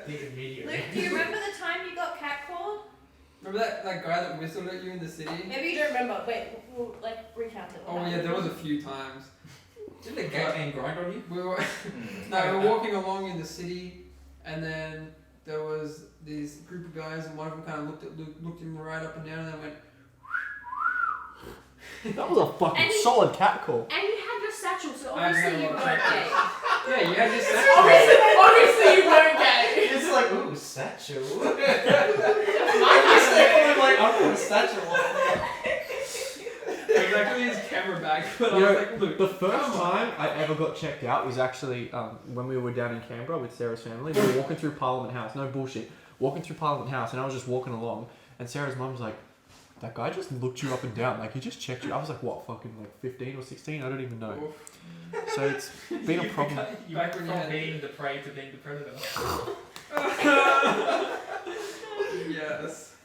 the immediate. Luke, do you remember the time you got catcalled? Remember that guy that whistled at you in the city? Maybe you don't remember. Wait, we'll like recount it. Oh yeah, there was a few times. Didn't a gay man grind on you? We were we were walking along in the city, and then there was this group of guys, and one of them kind of looked at Luke, looked him right up and down, and then went. That was a fucking And he- solid cat call. And you had your satchel, so I had obviously you a lot weren't of gay. Yeah, you had this. Obviously you weren't gay. It's like, ooh, satchel. My like, I'm going to satchel. Exactly his camera bag, but You I know, was like, Luke. the first time I ever got checked out was actually when we were down in Canberra with Sarah's family. We were walking through Parliament House, no bullshit. Walking through Parliament House, and I was just walking along, and Sarah's mum was like, "That guy just looked you up and down, like he just checked you." I was like, "What, fucking like 15 or 16? I don't even know." So it's been a problem. You Back went when you from had- being the prey to being the predator. Yes.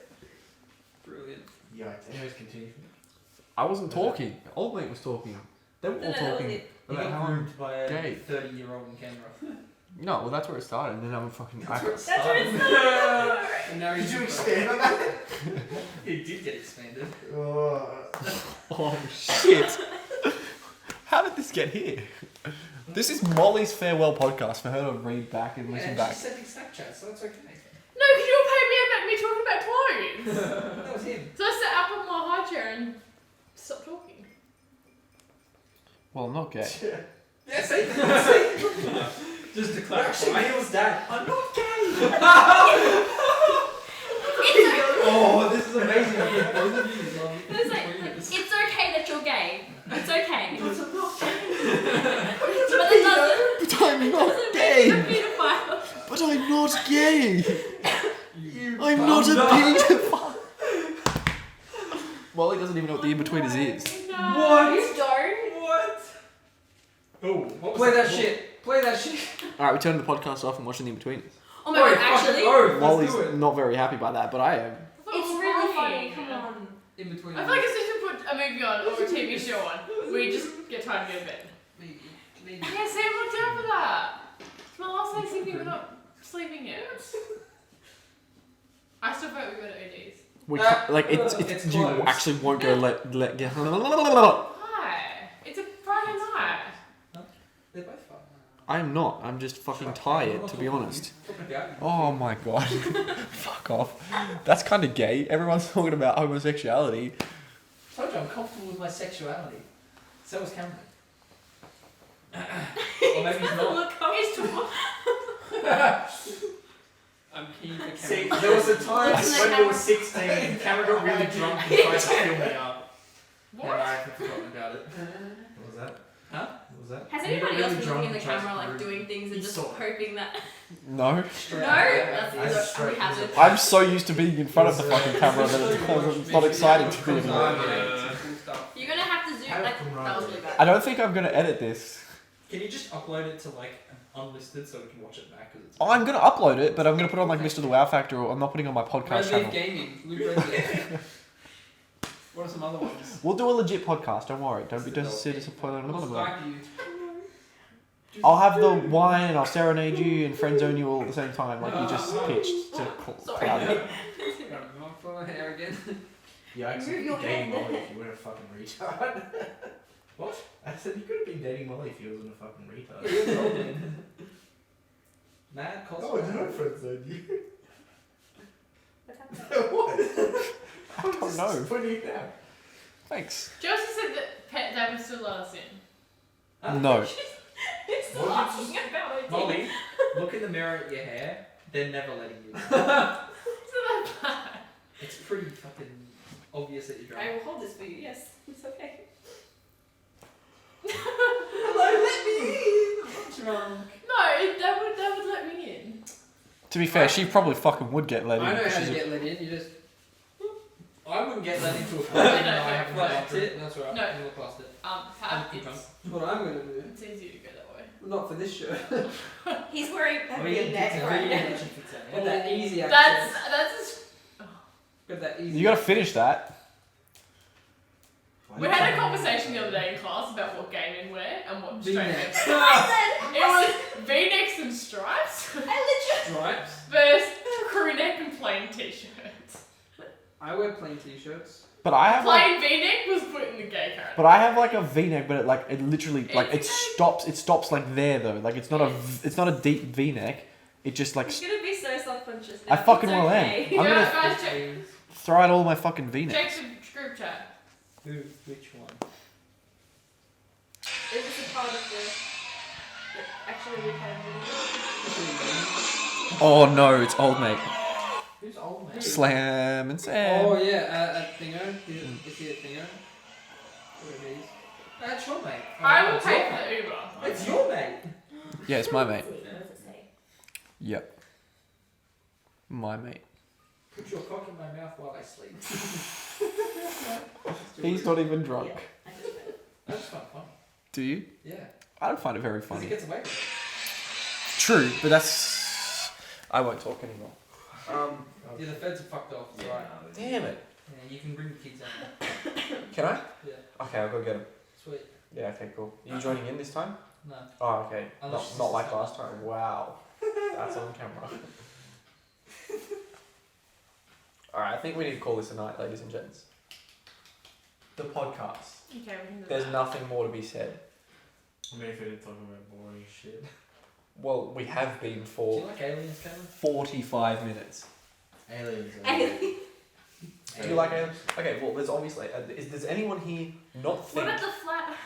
Brilliant. Yikes. Anyways, continue. I wasn't talking. Old mate was talking. They were all No, talking it- You about got how I'm groomed by a gay. 30-year-old in Canberra. No, well that's where it started, and then I'm fucking. That's where it started. And now Did he's you expand on that? It did get expanded. Oh shit! How did this get here? This is Molly's farewell podcast for her to read back and listen And back. she's sending Snapchat, so that's okay. No, because you were paying me about me talking about clothes. That was him. So I sat up on my high chair and stopped talking. Well, I'm not gay. Yeah, see? just to Actually, clarify. Neil's dad. I'm not gay. Oh, this is amazing. I think both of you love it. It's like, it's okay that you're gay. It's okay. But I'm not gay. But it doesn't. But I'm not Doesn't gay. make you a pedophile. But I'm not gay. You I'm not a bum pedophile. Molly doesn't even know what the in-betweeners is. No. What? You don't. What? Oh, what was Play that shit. Play that shit. Alright, we turn the podcast off and watch the in-betweeners. Oh my god, actually. Molly's not very happy by that, but I am. It's really funny. Come on. In between. I feel like as soon as we put a movie on or a TV show on, we just get time to go to bed. Maybe. Yeah, Sam, I'm not down for that. It's my last night sleeping, we're not sleeping yet. I still vote we go to ODs. We can't, like it's It's you close. actually won't go let get. Why? It's a Friday night. They're both fun. I'm not. I'm just fucking tired, to be honest. Oh my god. Fuck off. That's kind of gay. Everyone's talking about homosexuality. I told you I'm comfortable with my sexuality. So was Cameron. Or maybe he's not. Look, I'm keen for Cameron. See, there was a time Looks like when we Cameron. were 16 and Cameron got really drunk and tried to fill me up. And I've forgotten about it. What was that? Huh? What was that? Has You got anybody else really been drunk looking in the and tried to camera, like prove- doing things and You just saw it. hoping that? No. Straight No, up. that's I look, straight we haven't. I'm so used to being in front of the fucking camera that it's not exciting to me anymore. You're gonna have to zoom. Like, that was really bad. I don't think I'm gonna edit this. Can you just upload it to like unlisted so we can watch it back? Cause it's Oh, I'm gonna upload it, but I'm gonna put it on like Mr. The Wow Factor, or I'm not putting it on my podcast Red Leaf channel. Gaming. Luke Red Leaf. What are some other ones? We'll do a legit podcast. Don't worry. Don't be disappointed. We'll Skype you. I'll have the wine and I'll serenade you and friend zone you all at the same time, like you just pitched to Sorry. Cloudy. Got a mark for my hair again. Yeah, I Move could your be dating head. Molly if you weren't a fucking retard. What? I said you could have been dating Molly if you wasn't a fucking retard. Mad cosplay. No, I didn't friend zone you. What's happening? What? I don't know. Putting it down. Thanks. Josie said that Pet Dad was still let us in. No. It's still What? asking about it. Molly, look in the mirror at your hair. They're never letting you. It's not that bad. It's pretty fucking obvious that you're I drunk. will hold this for you. Yes, it's okay. Hello, let me in. I'm drunk. No, that would let me in. To be fair, she probably fucking would get let in. I know how She's to a- get let in. You just. I wouldn't get let into a No, party. no, I no, haven't That's passed it. it. That's right. No. I'm past it. Pat, I'm drunk. What I'm gonna do. it's easier to go that way. Not for this show. He's wearing a Oh, yeah, V-neck pizza. right now. Yeah, pizza. Got that easy That's accent. a Got that easy. You gotta finish that. We had a conversation the other day in class about what gay men wear and what straight men V-necks. wear. I It was V-necks and stripes said, I Stripes. versus crew neck and plain t-shirts. I wear plain t-shirts. But I have like, Plain V-neck was put in the gay category. but I have like a V-neck, but it literally like it It's stops like there though. Like it's not a deep V-neck. It just like He's gonna be so self-conscious I now. fucking It's well am. okay. I'm Yeah, gonna guys, check, throw out all my fucking V-necks. check the group chat. Who? Which one? Is this a part of the actually we kind of Oh no, it's old mate. Who's old man? Slam and Sam. Oh yeah, at Thingo. Is he at Thingo? Whatever it is. That's your mate. I will it's pay your for mate. the Uber. It's your mate. Yeah, it's my mate. What does it say? Yep. My mate. Put your cock in my mouth while I sleep. He's not even drunk. Yeah, I just read it. That's kind of fun. Do you? Yeah. I don't find it very Because he funny. gets away with it. True, but that's. I won't talk anymore. Yeah, the feds are fucked off. It's right. Damn it. Yeah, you can bring the kids out. Can I? Yeah. Okay, I'll go get him. Sweet. Yeah, okay, cool. Are you joining in this time? No. Oh, okay. Unless Not she's like just- last time. Wow. That's on camera. Alright, I think we need to call this a night, ladies and gents. The podcast. Okay, we can do There's that. nothing more to be said. I mean, if we didn't talk about boring shit. Well, we have been Do you for like aliens, Cameron? 45 minutes. Aliens. Do you like aliens? Okay, well, there's obviously. Does anyone here not What think. about the flat?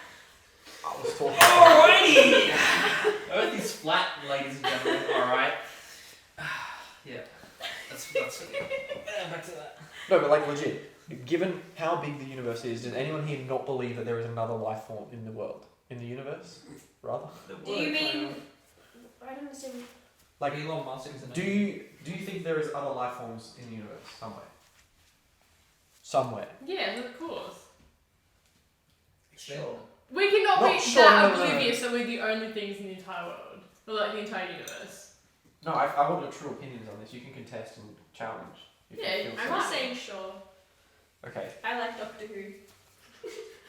I was talking. Alrighty! Earth is flat, ladies and gentlemen. Alright. Yeah. That's back to that. No, but like legit. Given how big the universe is, does anyone here not believe that there is another life form in the world? In the universe? Rather? Do you mean? I don't understand. Like, Elon Musk is an do you think there is other life forms in the universe? Somewhere. Yeah, of course. Sure. We cannot Not be sure, that no, no, no. oblivious that we're the only things in the entire world. Or like the entire universe. No, I want your true opinions on this. You can contest and challenge. if you Yeah, feel I'm so. just saying sure. Okay. I like Doctor Who.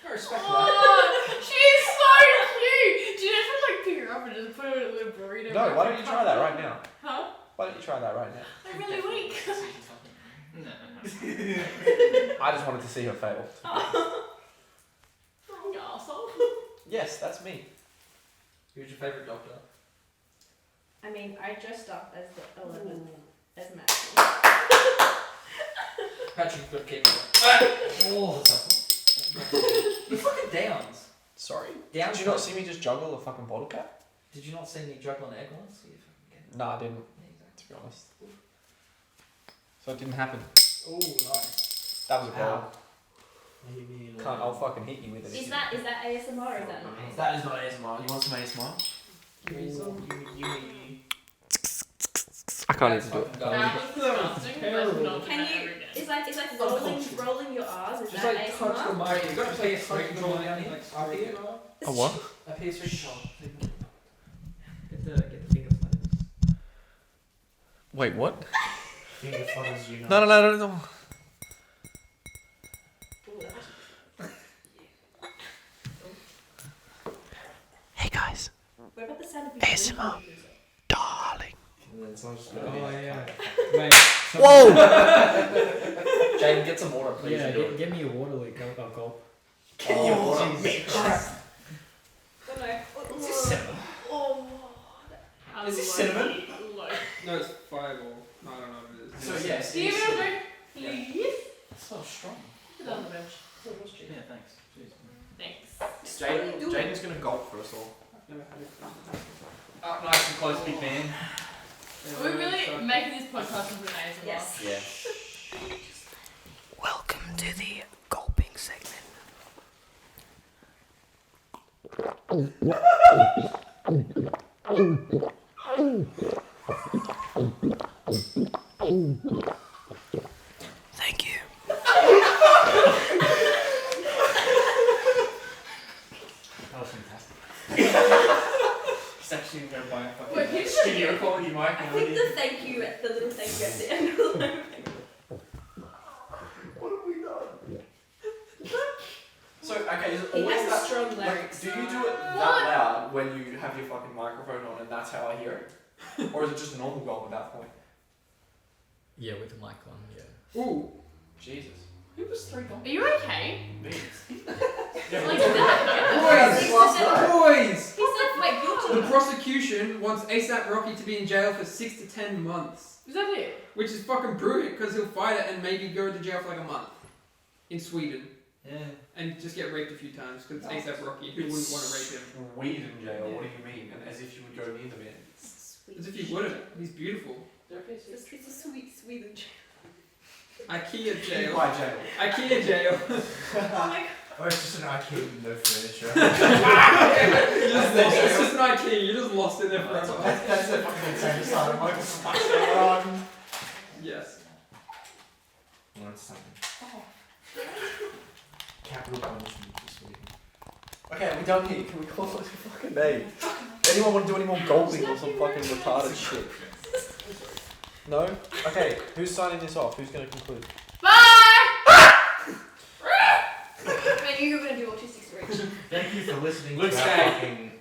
I respect that. Oh, she's so cute! Do you just want to like pick her up and just put her in a little burrito? No, why don't you try that right now? Huh? Why don't you try that right now? I'm really weak. I just wanted to see her fail. Oh, you arsehole. Yes, that's me. Who's your favourite Doctor? I mean, I dressed up as the 11th as Max. Patrick got keep it. Oh, You fucking Downs. Sorry. Downs. Did you not see me just juggle a fucking bottle cap? Did you not see me juggle an egg once? You fucking No, I didn't. To be honest. So it didn't happen. Oh, nice. That was a goal. Ow. Can't. I'll fucking hit you with it. Is that ASMR or is that not ASMR? That is not ASMR. You want some ASMR? Give me some. Give me. I can't even do it. That was disgusting. terrible. Let's not do Can that you? ever again. It's like rolling your R's. Is Just that like touch the ASMR? mic. You gotta play a Straight straight control control down down here. like Up straight here. control. A what? A PS3 control. Get the finger flatters. Wait, what? Finger flutters, you know. No. Hey guys, What about the sound of ASMR. Darling. And then someone's just Oh gonna be yeah. like, Wait. Whoa! Jaden, get some water, please. Yeah, and do it. get me a water leak. I'll gulp. Get your water, Jesus bitch. Christ. Is this cinnamon? Is this cinnamon? No, it's fireball. No, I don't know what it is. So yes. Do you have a drink, please? It smells strong. Put it on the bench. Yeah, thanks. Thanks. Jaden's gonna gulp for us all. I've never had it. Up nice and close, big man. Are we really making this podcast into an ASMR? Yes. Yeah. Welcome to the gulping segment. Thank you. that was fantastic. He's actually going to buy a fucking Wait, here's studio the- quality mic. I think the thank you, the little thank you at the end of the line. So okay, is it He always has that? strong Like, lyrics. do you do it that What? loud when you have your fucking microphone on, and that's how I hear it, or is it just a normal gulp at that point? Yeah, with the mic on. Yeah. Ooh. Jesus. Who was 3 dollars? Are you okay? Me. Like that? Boys! He said, wait, The guilty. prosecution wants ASAP Rocky to be in jail for 6 to 10 months. Is that it? Which is fucking brilliant because he'll fight it and maybe go to jail for like a month. In Sweden. Yeah. And just get raped a few times because it's ASAP Rocky. Who wouldn't want to rape him? Weed in jail. What do you mean? And as if you would go near the man. Sweet. As if you wouldn't. He's beautiful. It's a sweet Sweden. IKEA jail. By jail. IKEA jail. Oh my god. Oh, it's just an IKEA with no furniture. You're just lost. It's just an IKEA. You're just lost in there That's forever. the fucking insane side. I'm like, Yes. learn something. Capital punishment this week. Okay, we're done here. Can we call it a fucking name? Anyone want to do any more gulping or some fucking retarded shit? No? Okay, who's signing this off? Who's going to conclude? Bye! I knew you were going to do autistic screech. Thank you for listening Luke's to our gay. fucking